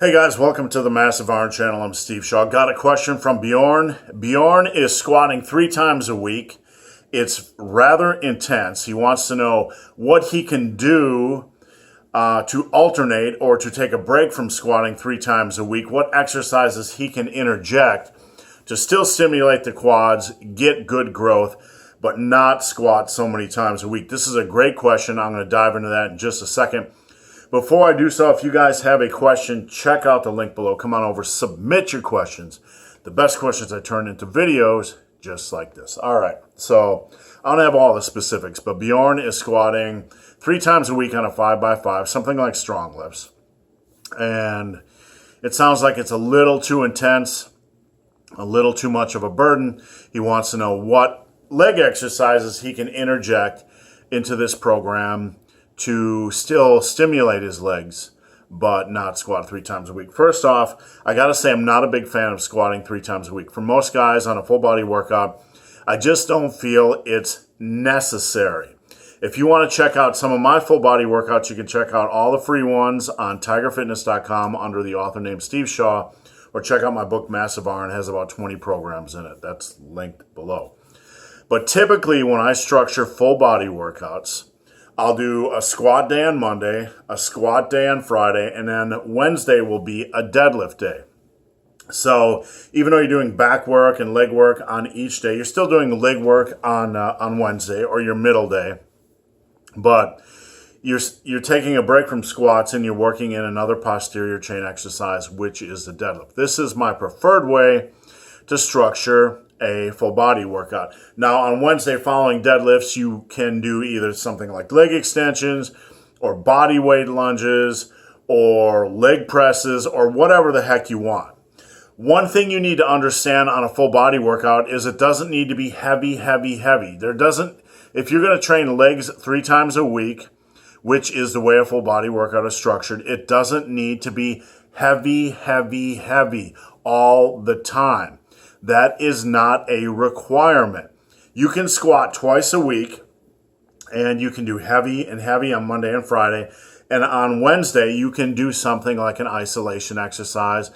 Hey guys, welcome to the Massive Iron Channel. I'm Steve Shaw. Got a question from Bjorn. Bjorn is squatting 3 times a week. It's rather intense. He wants to know what he can do to alternate or to take a break from squatting 3 times a week. What exercises he can interject to still stimulate the quads, get good growth, but not squat so many times a week. This is a great question. I'm going to dive into that in just a second. Before I do so, if you guys have a question, check out the link below. Come on over, submit your questions. The best questions I turn into videos just like this. All right, so I don't have all the specifics, but Bjorn is squatting 3 times a week on a 5x5, something like strong lifts. And it sounds like it's a little too intense, a little too much of a burden. He wants to know what leg exercises he can interject into this program to still stimulate his legs, but not squat 3 times a week. First off, I gotta say I'm not a big fan of squatting 3 times a week. For most guys on a full body workout, I just don't feel it's necessary. If you want to check out some of my full body workouts, you can check out all the free ones on tigerfitness.com under the author named Steve Shaw, or check out my book Massive Iron. It has about 20 programs in it. That's linked below. But typically when I structure full body workouts, I'll do a squat day on Monday, a squat day on Friday, and then Wednesday will be a deadlift day. So even though you're doing back work and leg work on each day, you're still doing leg work on Wednesday or your middle day. But you're taking a break from squats and you're working in another posterior chain exercise, which is the deadlift. This is my preferred way to structure a full body workout. Now on Wednesday following deadlifts, you can do either something like leg extensions or body weight lunges or leg presses or whatever the heck you want. One thing you need to understand on a full body workout is it doesn't need to be heavy. If you're going to train legs 3 times a week, which is the way a full body workout is structured, it doesn't need to be heavy all the time. That is not a requirement. You can squat twice a week, and you can do heavy on Monday and Friday. And on Wednesday, you can do something like an isolation exercise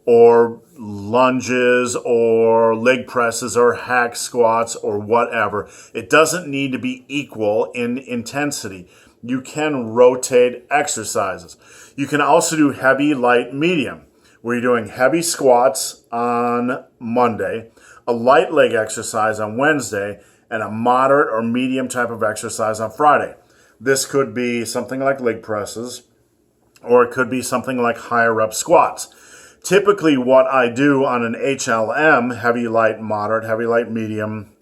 or lunges or leg presses or hack squats or whatever. It doesn't need to be equal in intensity. You can rotate exercises. You can also do heavy, light, medium, where you're doing heavy squats on Monday, a light leg exercise on Wednesday, and a moderate or medium type of exercise on Friday. This could be something like leg presses, or it could be something like higher rep squats. Typically what I do on an HLM, heavy light moderate, heavy light medium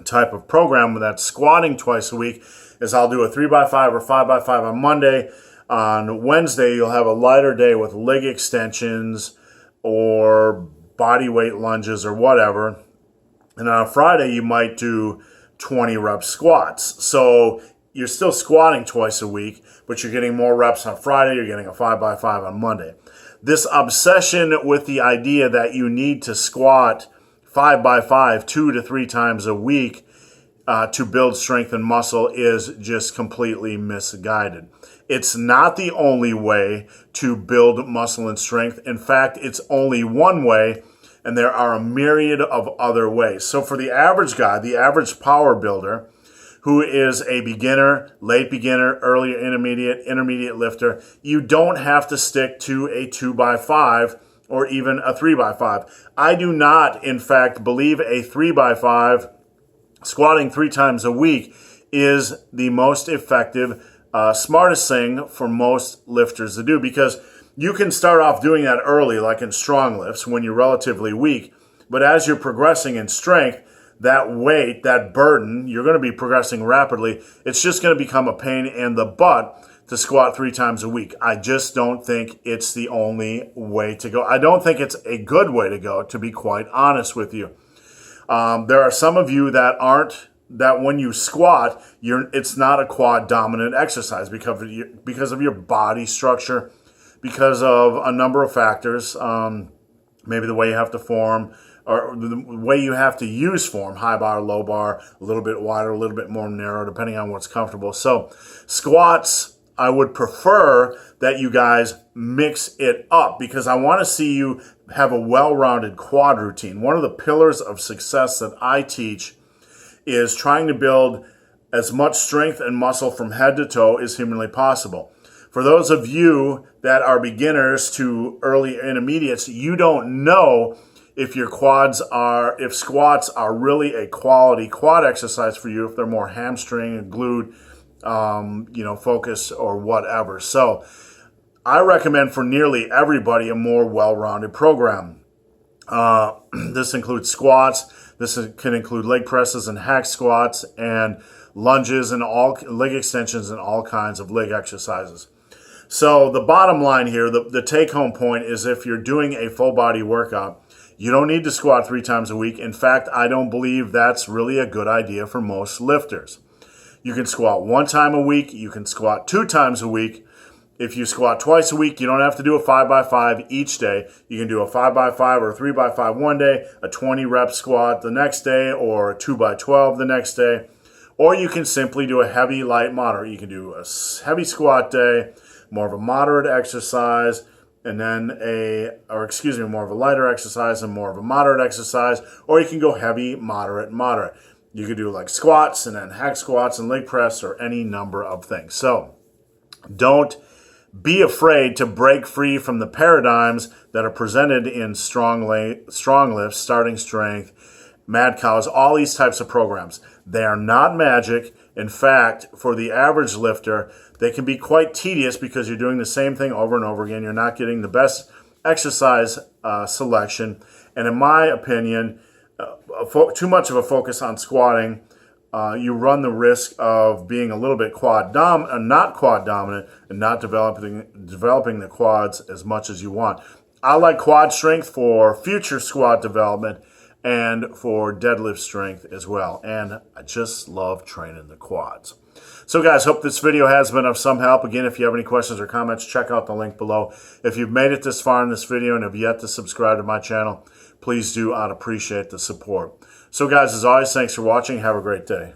type of program that's squatting twice a week, is I'll do a 3x5 or 5x5 on Monday. On Wednesday, you'll have a lighter day with leg extensions or body weight lunges or whatever. And on Friday, you might do 20 rep squats. So you're still squatting twice a week, but you're getting more reps on Friday. You're getting a 5x5 on Monday. This obsession with the idea that you need to squat 5x5 2 to 3 times a week to build strength and muscle is just completely misguided. It's not the only way to build muscle and strength. In fact, it's only one way, and there are a myriad of other ways. So for the average guy, the average power builder, who is a beginner, late beginner, early intermediate lifter, you don't have to stick to a 2x5 or even a 3x5. I do not, in fact, believe a 3x5 squatting 3 times a week is the most effective, smartest thing for most lifters to do, because you can start off doing that early, like in strong lifts when you're relatively weak, but as you're progressing in strength, that weight, that burden, you're going to be progressing rapidly. It's just going to become a pain in the butt to squat 3 times a week. I just don't think it's the only way to go. I don't think it's a good way to go, to be quite honest with you. There are some of you that when you squat, it's not a quad dominant exercise because of your body structure, because of a number of factors, maybe the way you have to form, or the way you have to use form, high bar, low bar, a little bit wider, a little bit more narrow, depending on what's comfortable. So squats I would prefer that you guys mix it up because I want to see you have a well-rounded quad routine. One of the pillars of success that I teach is trying to build as much strength and muscle from head to toe as humanly possible. For those of you that are beginners to early intermediates, you don't know if your if squats are really a quality quad exercise for you, if they're more hamstring and glute, focus or whatever. So I recommend for nearly everybody a more well-rounded program. This includes squats. This can include leg presses and hack squats and lunges and all leg extensions and all kinds of leg exercises. So the bottom line here, the take-home point is if you're doing a full body workout, you don't need to squat 3 times a week. In fact, I don't believe that's really a good idea for most lifters. You can squat 1 time a week. You can squat 2 times a week. If you squat twice a week, you don't have to do a 5x5 each day. You can do a 5x5 or a 3x5 one day, a 20 rep squat the next day, or a 2x12 the next day. Or you can simply do a heavy, light, moderate. You can do a heavy squat day, more of a moderate exercise, and then more of a lighter exercise and more of a moderate exercise. Or you can go heavy, moderate, moderate. You could do like squats and then hack squats and leg press or any number of things. So don't be afraid to break free from the paradigms that are presented in strong lifts, starting strength, mad cows, all these types of programs. They are not magic. In fact, for the average lifter, they can be quite tedious because you're doing the same thing over and over again. You're not getting the best exercise selection. And in my opinion, too much of a focus on squatting, you run the risk of being a little bit not quad dominant and not developing the quads as much as you want. I like quad strength for future squat development and for deadlift strength as well. And I just love training the quads. So guys, hope this video has been of some help. Again, if you have any questions or comments, check out the link below. If you've made it this far in this video and have yet to subscribe to my channel, please do. I'd appreciate the support. So guys, as always, thanks for watching. Have a great day.